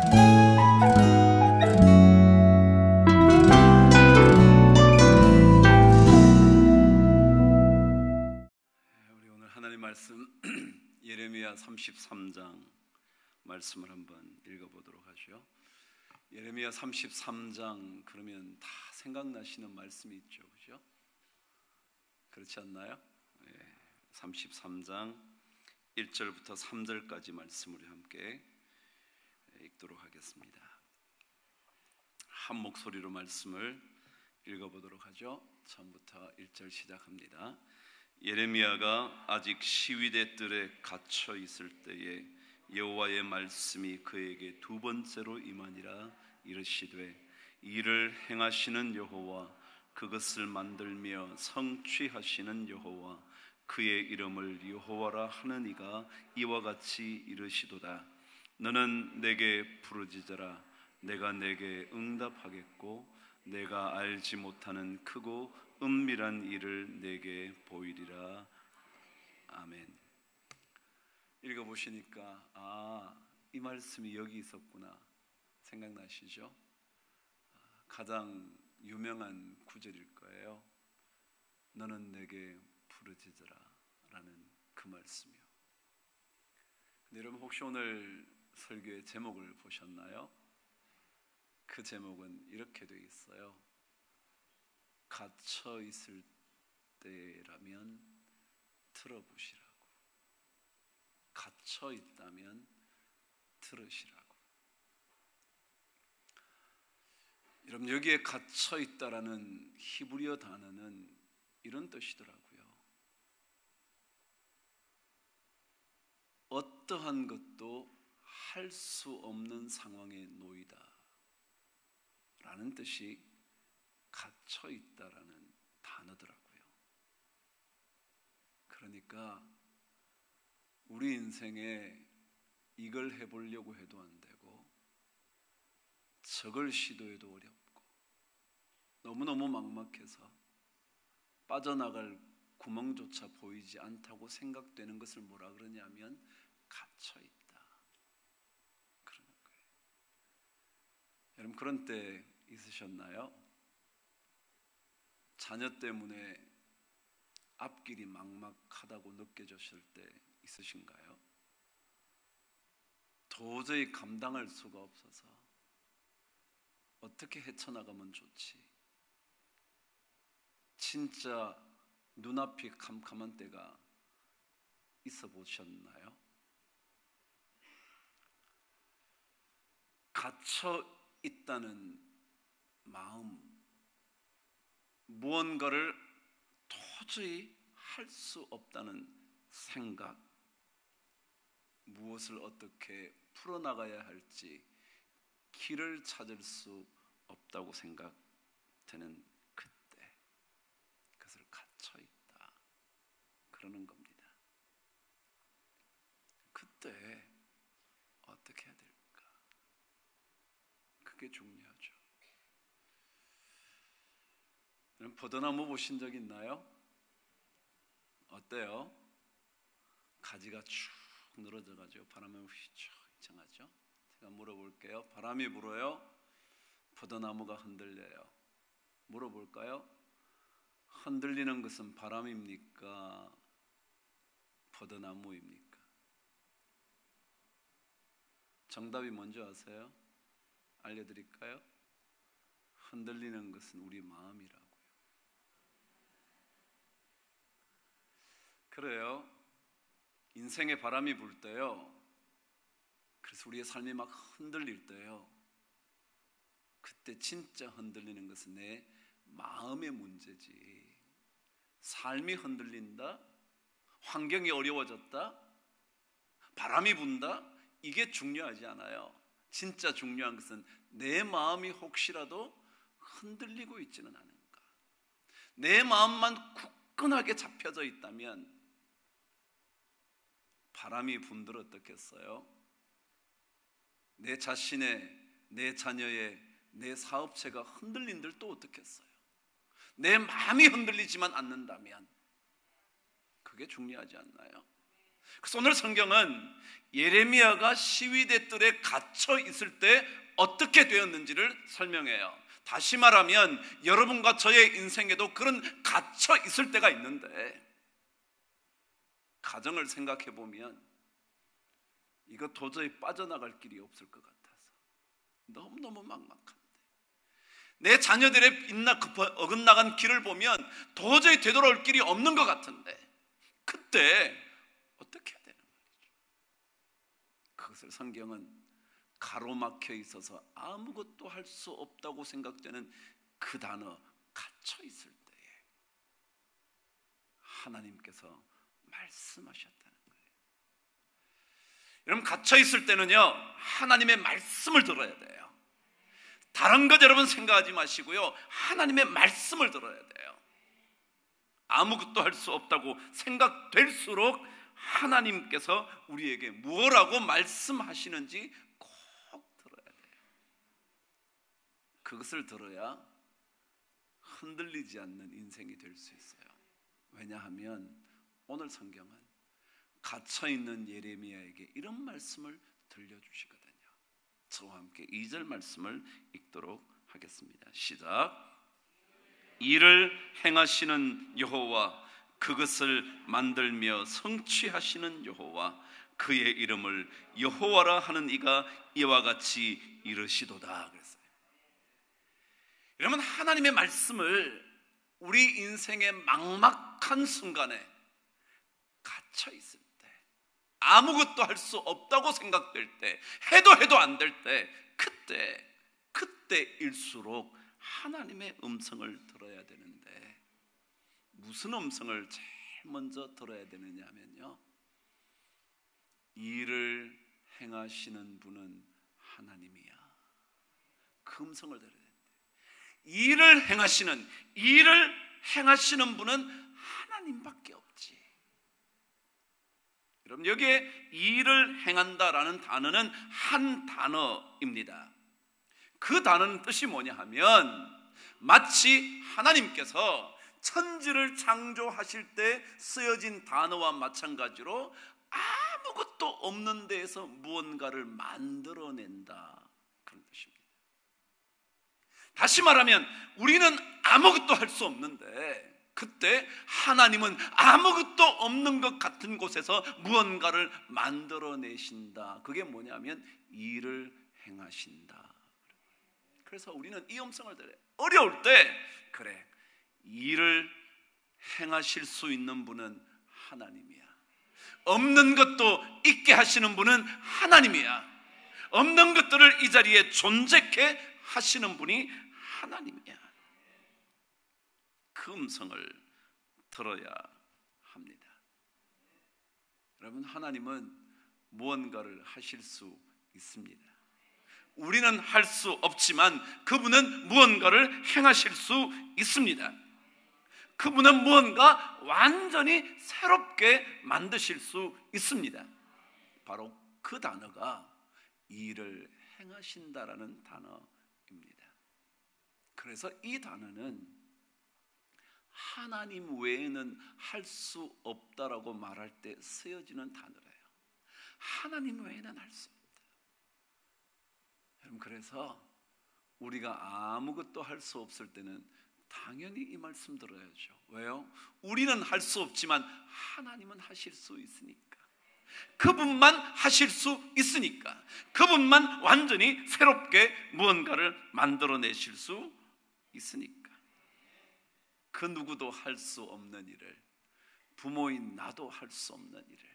우리 오늘 하나님 말씀 예레미야 33장 말씀을 한번 읽어보도록 하죠. 예레미야 33장 그러면 다 생각나시는 말씀이 있죠, 그죠? 그렇지 않나요? 33장 1절부터 3절까지 말씀을 함께 읽도록 하겠습니다. 한 목소리로 말씀을 읽어보도록 하죠. 처음부터 1절 시작합니다. 예레미야가 아직 시위대 뜰에 갇혀 있을 때에 여호와의 말씀이 그에게 두 번째로 임하니라. 이르시되 이를 행하시는 여호와, 그것을 만들며 성취하시는 여호와, 그의 이름을 여호와라 하는 이가 이와 같이 이르시도다. 너는 내게 부르짖어라. 내가 내게 응답하겠고 내가 알지 못하는 크고 은밀한 일을 내게 보이리라. 아멘. 읽어보시니까 이 말씀이 여기 있었구나 생각나시죠? 가장 유명한 구절일 거예요. 너는 내게 부르짖어라 라는 그 말씀이요. 근데 여러분 혹시 오늘 설교의 제목을 보셨나요? 그 제목은 이렇게 되어 있어요. 갇혀 있을 때라면 들어보시라고. 갇혀 있다면 들으시라고. 여러분 여기에 갇혀 있다라는 히브리어 단어는 이런 뜻이더라고요. 어떠한 것도 할 수 없는 상황에 놓이다 라는 뜻이 갇혀 있다라는 단어더라고요. 그러니까 우리 인생에 이걸 해보려고 해도 안 되고 저걸 시도해도 어렵고 너무너무 막막해서 빠져나갈 구멍조차 보이지 않다고 생각되는 것을 뭐라 그러냐면 갇혀있다 그러는 거예요. 여러분 그런 때 있으셨나요? 자녀 때문에 앞길이 막막하다고 느껴졌을 때 있으신가요? 도저히 감당할 수가 없어서 어떻게 헤쳐나가면 좋지? 진짜 눈앞이 캄캄한 때가 있어 보셨나요? 갇혀 있다는 마음, 무언가를 도저히 할 수 없다는 생각, 무엇을 어떻게 풀어나가야 할지 길을 찾을 수 없다고 생각되는 그때, 그것을 갇혀있다 그러는 겁니다. 그때 어떻게 해야 될까? 그게 중요하죠. 여러분 포도나무 보신 적 있나요? 어때요? 가지가 쭉 늘어져가지고 바람에 휘쭉 이청하죠. 제가 물어볼게요. 바람이 불어요? 포도나무가 흔들려요. 물어볼까요? 흔들리는 것은 바람입니까? 포도나무입니까? 정답이 뭔지 아세요? 알려드릴까요? 흔들리는 것은 우리 마음이라고요. 그래요. 인생에 바람이 불 때요. 그래서 우리의 삶이 막 흔들릴 때요. 그때 진짜 흔들리는 것은 내 마음의 문제지. 삶이 흔들린다? 환경이 어려워졌다? 바람이 분다? 이게 중요하지 않아요. 진짜 중요한 것은 내 마음이 혹시라도 흔들리고 있지는 않은가. 내 마음만 굳건하게 잡혀져 있다면 바람이 분들 어떻겠어요? 내 자신의, 내 자녀의, 내 사업체가 흔들린들 또 어떻겠어요? 내 마음이 흔들리지만 않는다면 그게 중요하지 않나요? 그래서 오늘 성경은 예레미야가 시위대 뜰에 갇혀 있을 때 어떻게 되었는지를 설명해요. 다시 말하면 여러분과 저의 인생에도 그런 갇혀 있을 때가 있는데, 가정을 생각해 보면 이거 도저히 빠져나갈 길이 없을 것 같아서 너무너무 막막한데, 내 자녀들의 어긋나간 길을 보면 도저히 되돌아올 길이 없는 것 같은데, 그때 어떻게 해야 되는 말이죠? 그것을 성경은 가로막혀 있어서 아무것도 할 수 없다고 생각되는 그 단어, 갇혀 있을 때에 하나님께서 말씀하셨다는 거예요. 여러분, 갇혀 있을 때는요, 하나님의 말씀을 들어야 돼요. 다른 것 여러분 생각하지 마시고요, 하나님의 말씀을 들어야 돼요. 아무것도 할 수 없다고 생각될수록 하나님께서 우리에게 무엇라고 말씀하시는지 꼭 들어야 돼요. 그것을 들어야 흔들리지 않는 인생이 될 수 있어요. 왜냐하면 오늘 성경은 갇혀있는 예레미야에게 이런 말씀을 들려주시거든요. 저와 함께 2절 말씀을 읽도록 하겠습니다. 시작. 이를 행하시는 여호와, 그것을 만들며 성취하시는 여호와, 그의 이름을 여호와라 하는 이가 이와 같이 이르시도다 그랬어요. 여러분, 하나님의 말씀을 우리 인생의 막막한 순간에 갇혀 있을 때, 아무것도 할 수 없다고 생각될 때, 해도 안 될 때, 그때일수록 하나님의 음성을 들어야 되는데, 무슨 음성을 제일 먼저 들어야 되느냐 하면요, 일을 행하시는 분은 하나님이야. 그 음성을 들어야 되는데, 일을 행하시는 분은 하나님밖에 없지. 여러분, 여기에 일을 행한다라는 단어는 한 단어입니다. 그 단어는 뜻이 뭐냐 하면, 마치 하나님께서 천지를 창조하실 때 쓰여진 단어와 마찬가지로 아무것도 없는 데에서 무언가를 만들어낸다, 그런 뜻입니다. 다시 말하면 우리는 아무것도 할 수 없는데, 그때 하나님은 아무것도 없는 것 같은 곳에서 무언가를 만들어내신다. 그게 뭐냐면 일을 행하신다. 그래서 우리는 이 음성을 들어요. 어려울 때, 그래, 일을 행하실 수 있는 분은 하나님이야. 없는 것도 있게 하시는 분은 하나님이야. 없는 것들을 이 자리에 존재케 하시는 분이 하나님이야. 그 음성을 들어야 합니다. 여러분, 하나님은 무언가를 하실 수 있습니다. 우리는 할 수 없지만 그분은 무언가를 행하실 수 있습니다. 그분은 무언가 완전히 새롭게 만드실 수 있습니다. 바로 그 단어가 일을 행하신다라는 단어입니다. 그래서 이 단어는 하나님 외에는 할 수 없다라고 말할 때 쓰여지는 단어예요. 하나님 외에는 할 수 없다. 여러분, 그래서 우리가 아무것도 할 수 없을 때는 당연히 이 말씀 들어야죠. 왜요? 우리는 할 수 없지만 하나님은 하실 수 있으니까. 그분만 하실 수 있으니까. 그분만 완전히 새롭게 무언가를 만들어내실 수 있으니까. 그 누구도 할 수 없는 일을, 부모인 나도 할 수 없는 일을,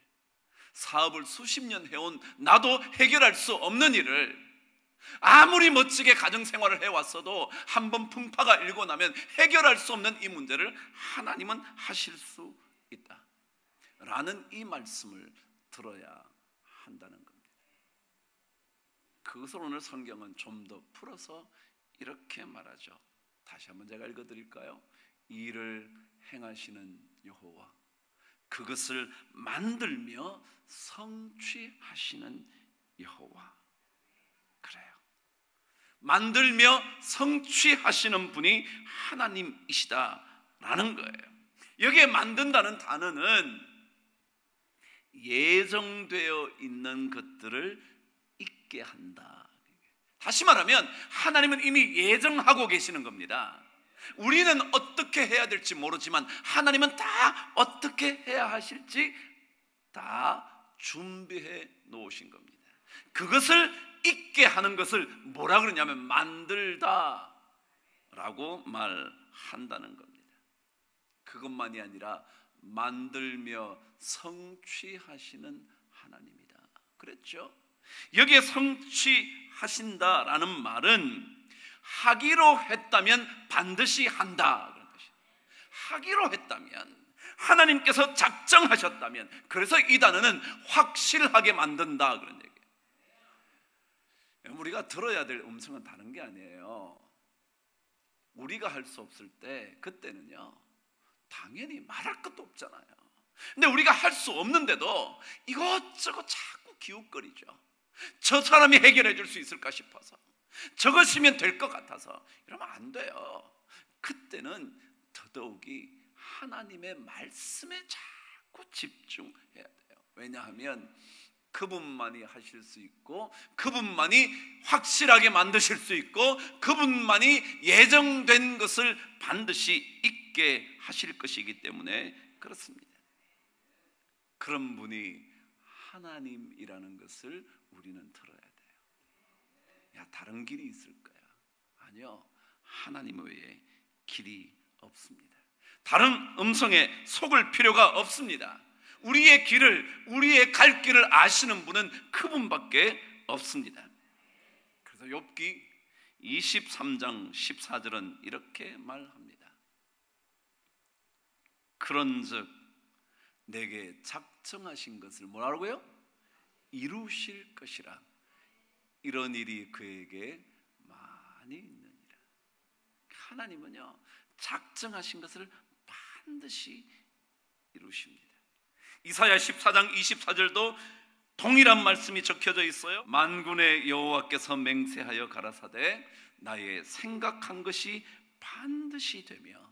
사업을 수십 년 해온 나도 해결할 수 없는 일을, 아무리 멋지게 가정생활을 해왔어도 한번 풍파가 일고 나면 해결할 수 없는 이 문제를 하나님은 하실 수 있다 라는 이 말씀을 들어야 한다는 겁니다. 그것을 오늘 성경은 좀 더 풀어서 이렇게 말하죠. 다시 한번 제가 읽어드릴까요? 일을 행하시는 여호와, 그것을 만들며 성취하시는 여호와. 그래요. 만들며 성취하시는 분이 하나님이시다라는 거예요. 여기에 만든다는 단어는 예정되어 있는 것들을 있게 한다. 다시 말하면 하나님은 이미 예정하고 계시는 겁니다. 우리는 어떻게 해야 될지 모르지만 하나님은 다 어떻게 해야 하실지 다 준비해 놓으신 겁니다. 그것을 있게 하는 것을 뭐라 그러냐면 만들다 라고 말한다는 겁니다. 그것만이 아니라 만들며 성취하시는 하나님이다 그랬죠. 여기에 성취하신다라는 말은 하기로 했다면 반드시 한다 그런 것이에요. 하기로 했다면, 하나님께서 작정하셨다면, 그래서 이 단어는 확실하게 만든다 그런 얘기예요. 우리가 들어야 될 음성은 다른 게 아니에요. 우리가 할 수 없을 때 그때는요 당연히 말할 것도 없잖아요. 근데 우리가 할 수 없는데도 이것저것 자꾸 기웃거리죠. 저 사람이 해결해 줄 수 있을까 싶어서, 저것이면 될 것 같아서. 이러면 안 돼요. 그때는 더더욱이 하나님의 말씀에 자꾸 집중해야 돼요. 왜냐하면 그분만이 하실 수 있고, 그분만이 확실하게 만드실 수 있고, 그분만이 예정된 것을 반드시 있게 하실 것이기 때문에 그렇습니다. 그런 분이 하나님이라는 것을 우리는 들어야 돼요. 야, 다른 길이 있을 거야. 아니요, 하나님 외에 길이 없습니다. 다른 음성에 속을 필요가 없습니다. 우리의 길을, 우리의 갈 길을 아시는 분은 그분밖에 없습니다. 그래서 욥기 23장 14절은 이렇게 말합니다. 그런즉 내게 작정하신 것을 뭐라고요? 이루실 것이라. 이런 일이 그에게 많이 있느니라. 하나님은요 작정하신 것을 반드시 이루십니다. 이사야 14장 24절도 동일한 말씀이 적혀져 있어요. 만군의 여호와께서 맹세하여 가라사대 나의 생각한 것이 반드시 되며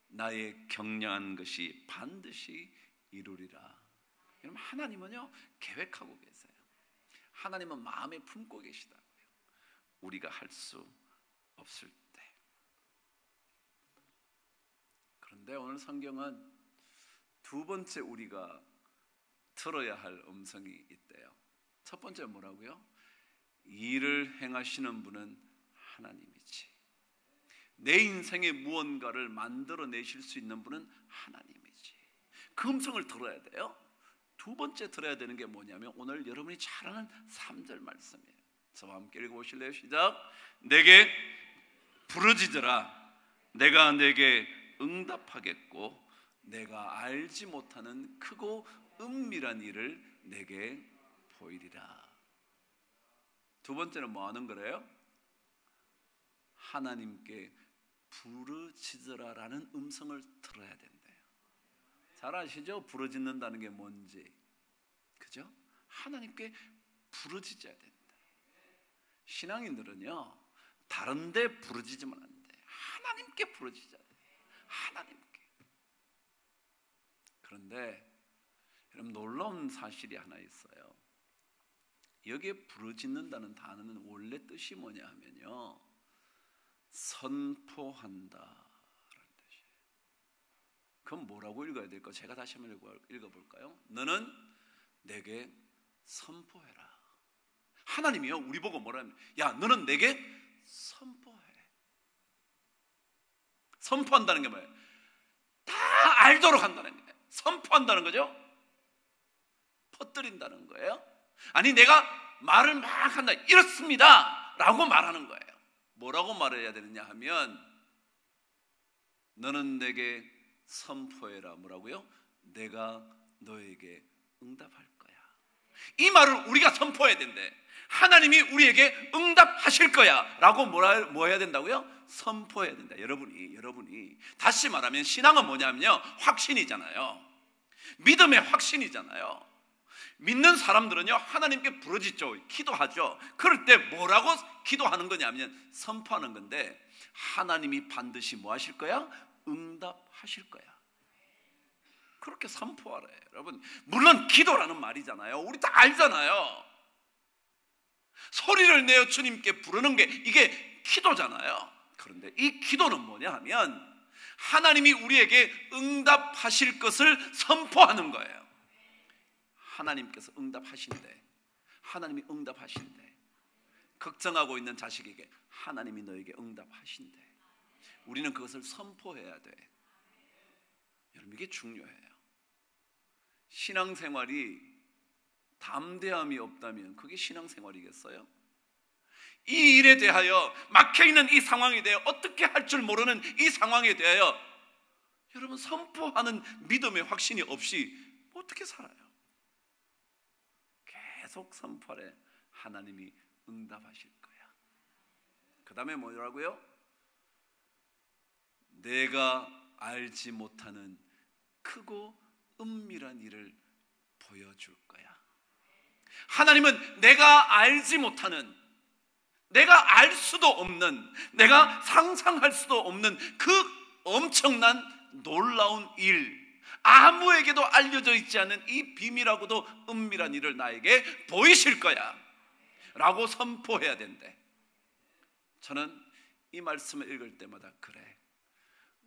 나의 경량한 것이 반드시 이루리라. 여러분, 하나님은요 계획하고 계세요. 하나님은 마음에 품고 계시다고요. 우리가 할 수 없을 때. 그런데 오늘 성경은 두 번째 우리가 들어야 할 음성이 있대요. 첫 번째 뭐라고요? 일을 행하시는 분은 하나님이지. 내 인생에 무언가를 만들어내실 수 있는 분은 하나님이지. 그 음성을 들어야 돼요. 두 번째 들어야 되는 게 뭐냐면 오늘 여러분이 잘 아는 3절 말씀이에요. 저와 함께 읽어보실래요? 시작. 내게 부르짖으라. 내가 내게 응답하겠고 내가 알지 못하는 크고 은밀한 일을 내게 보이리라. 두 번째는 뭐 하는 거래요? 하나님께 부르짖으라라는 음성을 들어야 된대요. 잘 아시죠? 부르짖는다는 게 뭔지. 그죠? 하나님께 부르짖어야 된다. 신앙인들은요 다른 데 부르짖으면 안 돼. 하나님께 부르짖어야 돼. 하나님께. 그런데 여러분 놀라운 사실이 하나 있어요. 여기에 부르짖는다는 단어는 원래 뜻이 뭐냐 하면요 선포한다 라는 뜻이에요. 그럼 뭐라고 읽어야 될까? 제가 다시 한번 읽어볼까요? 너는 내게 선포해라. 하나님이요 우리 보고 뭐라면 야 너는 내게 선포해. 선포한다는 게 뭐예요? 다 알도록 한다는 거예요. 선포한다는 거죠. 퍼뜨린다는 거예요. 아니 내가 말을 막 한다 이렇습니다 라고 말하는 거예요. 뭐라고 말해야 되느냐 하면 너는 내게 선포해라. 뭐라고요? 내가 너에게 응답할 거야. 이 말을 우리가 선포해야 된대. 하나님이 우리에게 응답하실 거야 라고 뭐 해야 된다고요? 선포해야 된다. 여러분이 다시 말하면 신앙은 뭐냐면요 확신이잖아요. 믿음의 확신이잖아요. 믿는 사람들은요 하나님께 부르짖죠. 기도하죠. 그럴 때 뭐라고 기도하는 거냐면 선포하는 건데 하나님이 반드시 뭐 하실 거야? 응답하실 거야. 그렇게 선포하래. 여러분, 물론 기도라는 말이잖아요. 우리 다 알잖아요. 소리를 내어 주님께 부르는 게 이게 기도잖아요. 그런데 이 기도는 뭐냐 하면 하나님이 우리에게 응답하실 것을 선포하는 거예요. 하나님께서 응답하신대. 하나님이 응답하신대. 걱정하고 있는 자식에게 하나님이 너에게 응답하신대. 우리는 그것을 선포해야 돼. 여러분, 이게 중요해요. 신앙생활이 담대함이 없다면 그게 신앙생활이겠어요? 이 일에 대하여 막혀있는 이 상황에 대하여 어떻게 할 줄 모르는 이 상황에 대하여 여러분 선포하는 믿음의 확신이 없이 어떻게 살아요? 계속 선포하래. 하나님이 응답하실 거야. 그 다음에 뭐라고요? 내가 알지 못하는 크고 은밀한 일을 보여줄 거야. 하나님은 내가 알지 못하는, 내가 알 수도 없는, 내가 상상할 수도 없는 그 엄청난 놀라운 일, 아무에게도 알려져 있지 않은 이 비밀하고도 은밀한 일을 나에게 보이실 거야 라고 선포해야 된대. 저는 이 말씀을 읽을 때마다 그래,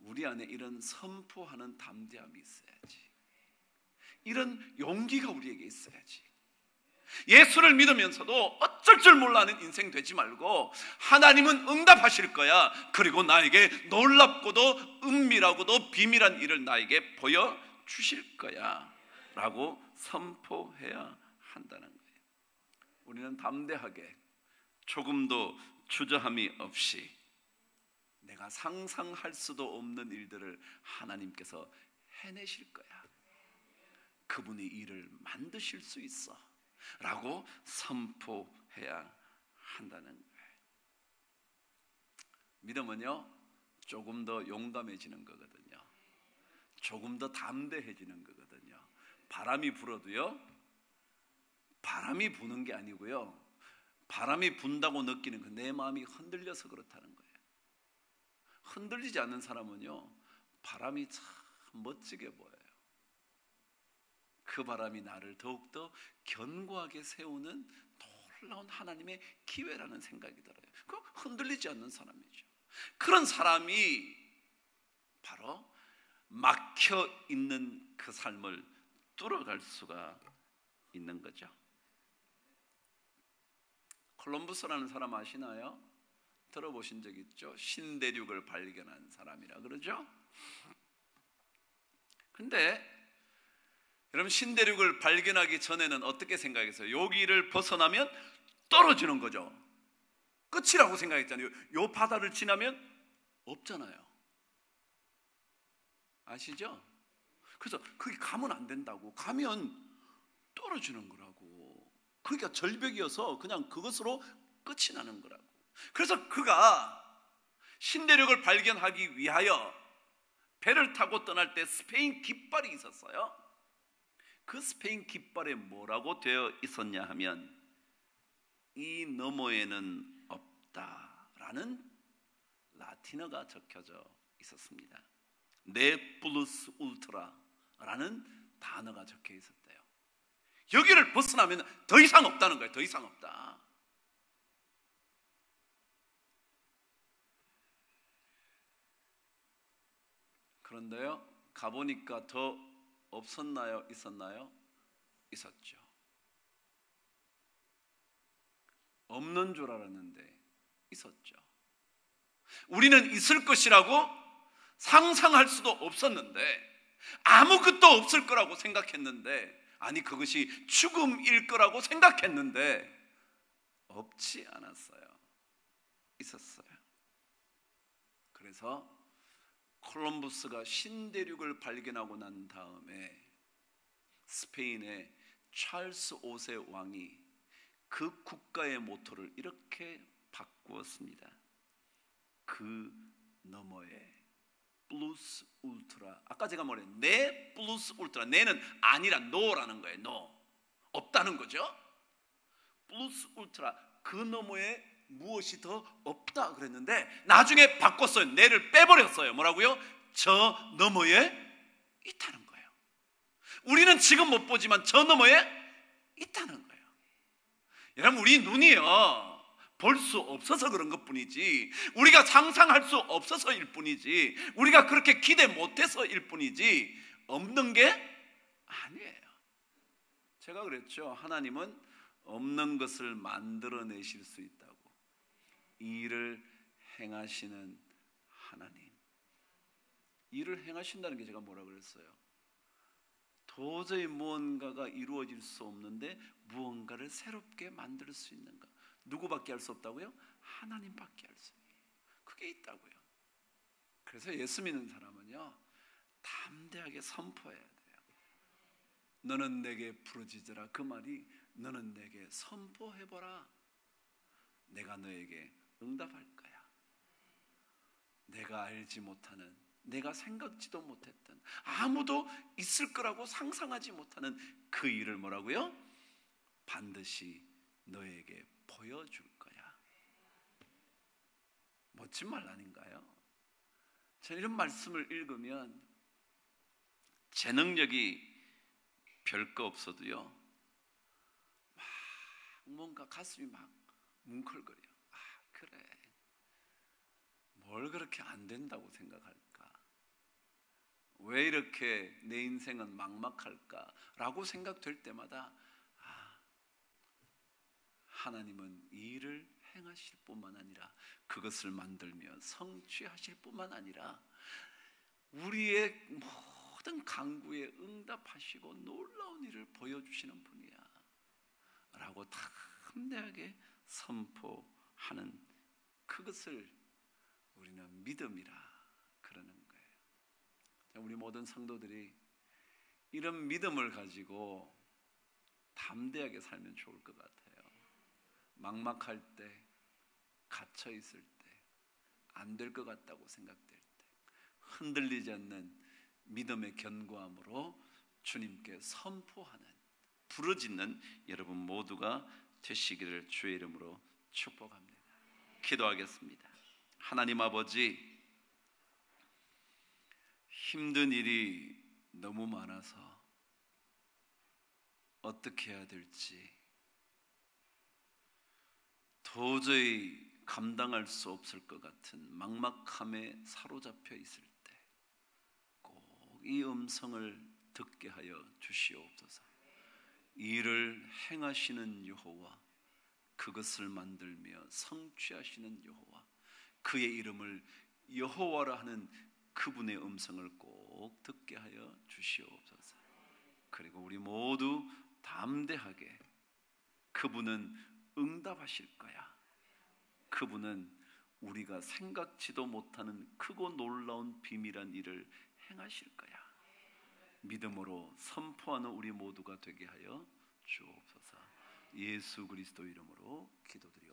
우리 안에 이런 선포하는 담대함이 있어야지, 이런 용기가 우리에게 있어야지. 예수를 믿으면서도 어쩔 줄 몰라하는 인생 되지 말고 하나님은 응답하실 거야. 그리고 나에게 놀랍고도 은밀하고도 비밀한 일을 나에게 보여주실 거야 라고 선포해야 한다는 거예요. 우리는 담대하게 조금도 주저함이 없이 내가 상상할 수도 없는 일들을 하나님께서 해내실 거야. 그분이 일을 만드실 수 있어 라고 선포해야 한다는 거예요. 믿음은요, 조금 더 용감해지는 거거든요. 조금 더 담대해지는 거거든요. 바람이 불어도요, 바람이 부는 게 아니고요, 바람이 분다고 느끼는 그 내 마음이 흔들려서 그렇다는 거예요. 흔들리지 않는 사람은요, 바람이 참 멋지게 보여요. 그 바람이 나를 더욱더 견고하게 세우는 놀라운 하나님의 기회라는 생각이 들어요. 그 흔들리지 않는 사람이죠. 그런 사람이 바로 막혀 있는 그 삶을 뚫어갈 수가 있는 거죠. 콜럼부스라는 사람 아시나요? 들어보신 적 있죠? 신대륙을 발견한 사람이라 그러죠. 근데 여러분, 신대륙을 발견하기 전에는 어떻게 생각했어요? 여기를 벗어나면 떨어지는 거죠. 끝이라고 생각했잖아요. 요 바다를 지나면 없잖아요. 아시죠? 그래서 거기 가면 안 된다고. 가면 떨어지는 거라고. 그러니까 절벽이어서 그냥 그것으로 끝이 나는 거라고. 그래서 그가 신대륙을 발견하기 위하여 배를 타고 떠날 때 스페인 깃발이 있었어요. 그 스페인 깃발에 뭐라고 되어 있었냐 하면 이 너머에는 없다라는 라틴어가 적혀져 있었습니다. 네 플러스 울트라라는 단어가 적혀 있었대요. 여기를 벗어나면 더 이상 없다는 거예요. 더 이상 없다. 그런데요, 가보니까 더 없었나요? 있었나요? 있었죠. 없는 줄 알았는데 있었죠. 우리는 있을 것이라고 상상할 수도 없었는데, 아무것도 없을 거라고 생각했는데, 아니 그것이 죽음일 거라고 생각했는데 없지 않았어요. 있었어요. 그래서 콜럼부스가 신대륙을 발견하고 난 다음에 스페인의 찰스 5세 왕이 그 국가의 모토를 이렇게 바꾸었습니다. 그 너머에 플러스 울트라. 아까 제가 뭐래요? 네 플러스 울트라. 네는 아니라 노라는 거예요. 노. 없다는 거죠. 플러스 울트라. 그 너머에 무엇이 더 없다 그랬는데 나중에 바꿨어요. 네를 빼버렸어요. 뭐라고요? 저 너머에 있다는 거예요. 우리는 지금 못 보지만 저 너머에 있다는 거예요. 여러분, 우리 눈이요 볼 수 없어서 그런 것뿐이지, 우리가 상상할 수 없어서일 뿐이지, 우리가 그렇게 기대 못해서일 뿐이지 없는 게 아니에요. 제가 그랬죠. 하나님은 없는 것을 만들어내실 수 있다고. 일을 행하시는 하나님. 일을 행하신다는 게 제가 뭐라 그랬어요? 도저히 무언가가 이루어질 수 없는데 무언가를 새롭게 만들 수 있는가? 누구밖에 할 수 없다고요? 하나님밖에 할 수 없어요. 그게 있다고요. 그래서 예수 믿는 사람은요 담대하게 선포해야 돼요. 너는 내게 부르짖으라. 그 말이 너는 내게 선포해보라. 내가 너에게 응답할 거야. 내가 알지 못하는, 내가 생각지도 못했던, 아무도 있을 거라고 상상하지 못하는 그 일을 뭐라고요? 반드시 너에게 보여줄 거야. 멋진 말 아닌가요? 저는 이런 말씀을 읽으면 제 능력이 별거 없어도요 막 뭔가 가슴이 막 뭉클거려요. 아, 그래, 뭘 그렇게 안 된다고 생각할까? 왜 이렇게 내 인생은 막막할까? 라고 생각될 때마다 하나님은 일을 행하실 뿐만 아니라 그것을 만들며 성취하실 뿐만 아니라 우리의 모든 간구에 응답하시고 놀라운 일을 보여주시는 분이야 라고 담대하게 선포하는 그것을 우리는 믿음이라 그러는 거예요. 우리 모든 성도들이 이런 믿음을 가지고 담대하게 살면 좋을 것 같아요. 막막할 때, 갇혀 있을 때, 안 될 것 같다고 생각될 때 흔들리지 않는 믿음의 견고함으로 주님께 선포하는, 부르짖는 여러분 모두가 되시기를 주의 이름으로 축복합니다. 기도하겠습니다. 하나님 아버지, 힘든 일이 너무 많아서 어떻게 해야 될지 도저히 감당할 수 없을 것 같은 막막함에 사로잡혀 있을 때 꼭 이 음성을 듣게 하여 주시옵소서. 일을 행하시는 여호와, 그것을 만들며 성취하시는 여호와, 그의 이름을 여호와라 하는 그분의 음성을 꼭 듣게 하여 주시옵소서. 그리고 우리 모두 담대하게 그분은 응답하실 거야. 그분은 우리가 생각지도 못하는 크고 놀라운 비밀한 일을 행하실 거야. 믿음으로 선포하는 우리 모두가 되게 하여 주옵소서. 예수 그리스도 이름으로 기도드리옵소서.